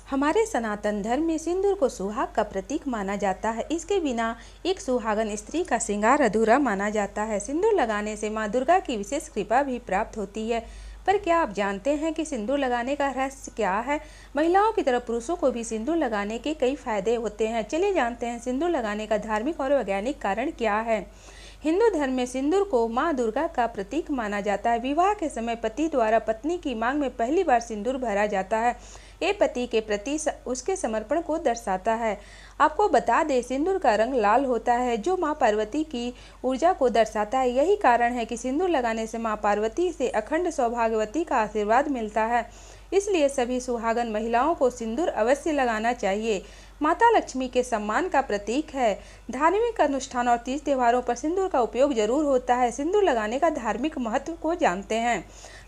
हमारे सनातन धर्म में सिंदूर को सुहाग का प्रतीक माना जाता है। इसके बिना एक सुहागन स्त्री का श्रृंगार अधूरा माना जाता है। सिंदूर लगाने से माँ दुर्गा की विशेष कृपा भी प्राप्त होती है। पर क्या आप जानते हैं कि सिंदूर लगाने का रहस्य क्या है? महिलाओं की तरह पुरुषों को भी सिंदूर लगाने के कई फायदे होते हैं। चलिए जानते हैं सिंदूर लगाने का धार्मिक और वैज्ञानिक कारण क्या है। हिंदू धर्म में सिंदूर को माँ दुर्गा का प्रतीक माना जाता है। विवाह के समय पति द्वारा पत्नी की मांग में पहली बार सिंदूर भरा जाता है। ये पति के प्रति उसके समर्पण को दर्शाता है। आपको बता दें, सिंदूर का रंग लाल होता है जो माँ पार्वती की ऊर्जा को दर्शाता है। यही कारण है कि सिंदूर लगाने से माँ पार्वती से अखंड सौभाग्यवती का आशीर्वाद मिलता है। इसलिए सभी सुहागन महिलाओं को सिंदूर अवश्य लगाना चाहिए। माता लक्ष्मी के सम्मान का प्रतीक है। धार्मिक अनुष्ठान और तीज त्योहारों पर सिंदूर का उपयोग जरूर होता है। सिंदूर लगाने का धार्मिक महत्व को जानते हैं।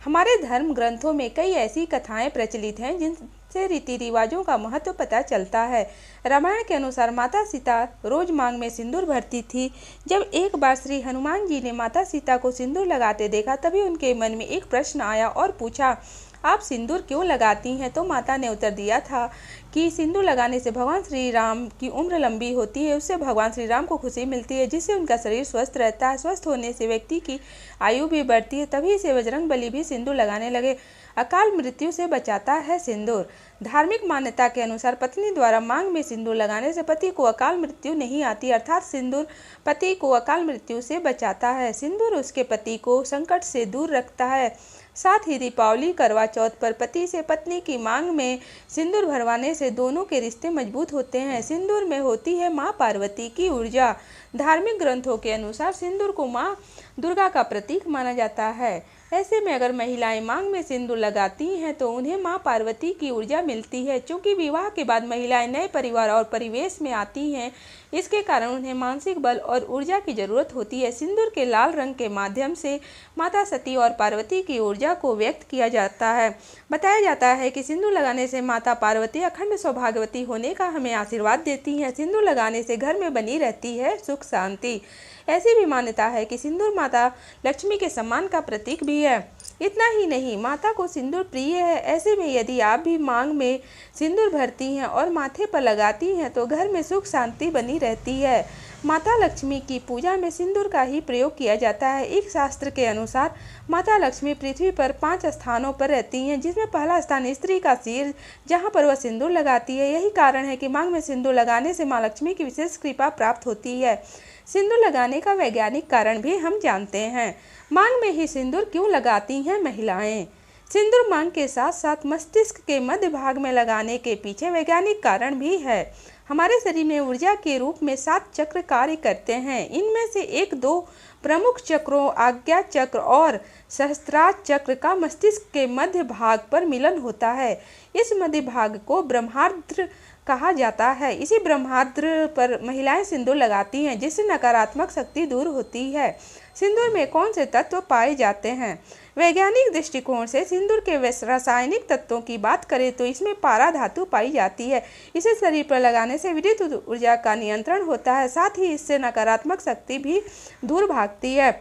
हमारे धर्म ग्रंथों में कई ऐसी कथाएं प्रचलित हैं जिनसे रीति रिवाजों का महत्व पता चलता है। रामायण के अनुसार माता सीता रोज मांग में सिंदूर भरती थी। जब एक बार श्री हनुमान जी ने माता सीता को सिंदूर लगाते देखा, तभी उनके मन में एक प्रश्न आया और पूछा, आप सिंदूर क्यों लगाती हैं? तो माता ने उत्तर दिया था कि सिंदूर लगाने से भगवान श्री राम की उम्र लंबी होती है। उससे भगवान श्री राम को खुशी मिलती है, जिससे उनका शरीर स्वस्थ रहता है। स्वस्थ होने से व्यक्ति की आयु भी बढ़ती है। तभी से बजरंगबली भी सिंदूर लगाने लगे। अकाल मृत्यु से बचाता है सिंदूर। धार्मिक मान्यता के अनुसार पत्नी द्वारा मांग में सिंदूर लगाने से पति को अकाल मृत्यु नहीं आती, अर्थात सिंदूर पति को अकाल मृत्यु से बचाता है। सिंदूर उसके पति को संकट से दूर रखता है। साथ ही दीपावली, करवा चौथ पर पति से पत्नी की मांग में सिंदूर भरवाने से दोनों के रिश्ते मजबूत होते हैं। सिंदूर में होती है माँ पार्वती की ऊर्जा। धार्मिक ग्रंथों के अनुसार सिंदूर को माँ दुर्गा का प्रतीक माना जाता है। ऐसे में अगर महिलाएं मांग में सिंदूर लगाती हैं तो उन्हें माँ पार्वती की ऊर्जा मिलती है। चूँकि विवाह के बाद महिलाएं नए परिवार और परिवेश में आती हैं, इसके कारण उन्हें मानसिक बल और ऊर्जा की जरूरत होती है। सिंदूर के लाल रंग के माध्यम से माता सती और पार्वती की ऊर्जा को व्यक्त किया जाता है। बताया जाता है कि सिंदूर लगाने से माता पार्वती अखंड सौभाग्यवती होने का हमें आशीर्वाद देती हैं। सिंदूर लगाने से घर में बनी रहती है सुख शांति। ऐसी भी मान्यता है कि सिंदूर माता लक्ष्मी के सम्मान का प्रतीक भी है। इतना ही नहीं, माता को सिंदूर प्रिय है। ऐसे में यदि आप भी मांग में सिंदूर भरती हैं और माथे पर लगाती हैं तो घर में सुख शांति बनी रहती है। माता लक्ष्मी की पूजा में सिंदूर का ही प्रयोग किया जाता है। एक शास्त्र के अनुसार माता लक्ष्मी पृथ्वी पर 5 स्थानों पर रहती हैं, जिसमें पहला स्थान स्त्री का सिर, जहां पर वह सिंदूर लगाती है। यही कारण है कि मांग में सिंदूर लगाने से माँ लक्ष्मी की विशेष कृपा प्राप्त होती है। सिंदूर लगाने का वैज्ञानिक कारण भी हम जानते हैं। मांग में ही सिंदूर क्यों लगाती हैं महिलाएं? सिंदूर मांग के साथ साथ मस्तिष्क के मध्य भाग में लगाने के पीछे वैज्ञानिक कारण भी है। हमारे शरीर में ऊर्जा के रूप में 7 चक्र कार्य करते हैं। इनमें से 1-2 प्रमुख चक्रों आज्ञा चक्र और सहस्त्रार चक्र का मस्तिष्क के मध्य भाग पर मिलन होता है। इस मध्य भाग को ब्रह्मांड कहा जाता है। इसी ब्रह्मांड पर महिलाएं सिंदूर लगाती हैं, जिससे नकारात्मक शक्ति दूर होती है। सिंदूर में कौन से तत्व पाए जाते हैं? वैज्ञानिक दृष्टिकोण से सिंदूर के रासायनिक तत्वों की बात करें तो इसमें पारा धातु पाई जाती है। इसे शरीर पर लगाने से विद्युत ऊर्जा का नियंत्रण होता है, साथ ही इससे नकारात्मक शक्ति भी दूर भागती है।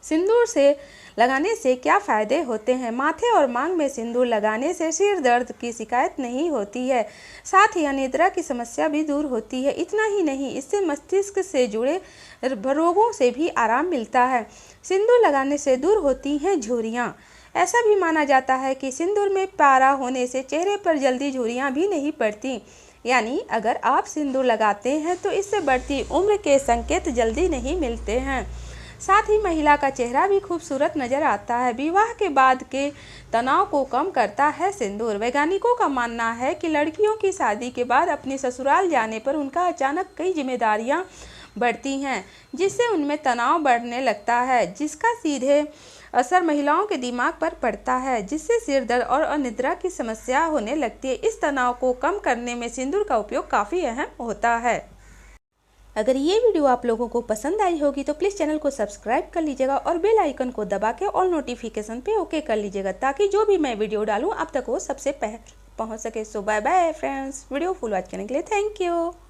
सिंदूर से लगाने से क्या फायदे होते हैं? माथे और मांग में सिंदूर लगाने से सिर दर्द की शिकायत नहीं होती है, साथ ही अनिद्रा की समस्या भी दूर होती है। इतना ही नहीं, इससे मस्तिष्क से जुड़े रोगों से भी आराम मिलता है। सिंदूर लगाने से दूर होती हैं झुर्रियाँ। ऐसा भी माना जाता है कि सिंदूर में पारा होने से चेहरे पर जल्दी झुर्रियाँ भी नहीं पड़ती। यानी अगर आप सिंदूर लगाते हैं तो इससे बढ़ती उम्र के संकेत जल्दी नहीं मिलते हैं। साथ ही महिला का चेहरा भी खूबसूरत नजर आता है। विवाह के बाद के तनाव को कम करता है सिंदूर। वैज्ञानिकों का मानना है कि लड़कियों की शादी के बाद अपने ससुराल जाने पर उनका अचानक कई जिम्मेदारियां बढ़ती हैं, जिससे उनमें तनाव बढ़ने लगता है, जिसका सीधे असर महिलाओं के दिमाग पर पड़ता है, जिससे सिर दर्द और अनिद्रा की समस्या होने लगती है। इस तनाव को कम करने में सिंदूर का उपयोग काफ़ी अहम होता है। अगर ये वीडियो आप लोगों को पसंद आई होगी तो प्लीज़ चैनल को सब्सक्राइब कर लीजिएगा और बेल आइकन को दबा के ऑल नोटिफिकेशन पे ओके कर लीजिएगा, ताकि जो भी मैं वीडियो डालूँ आप तक वो सबसे पहले पहुँच सके। So bye bye friends. Video full watch करने के लिए थैंक यू।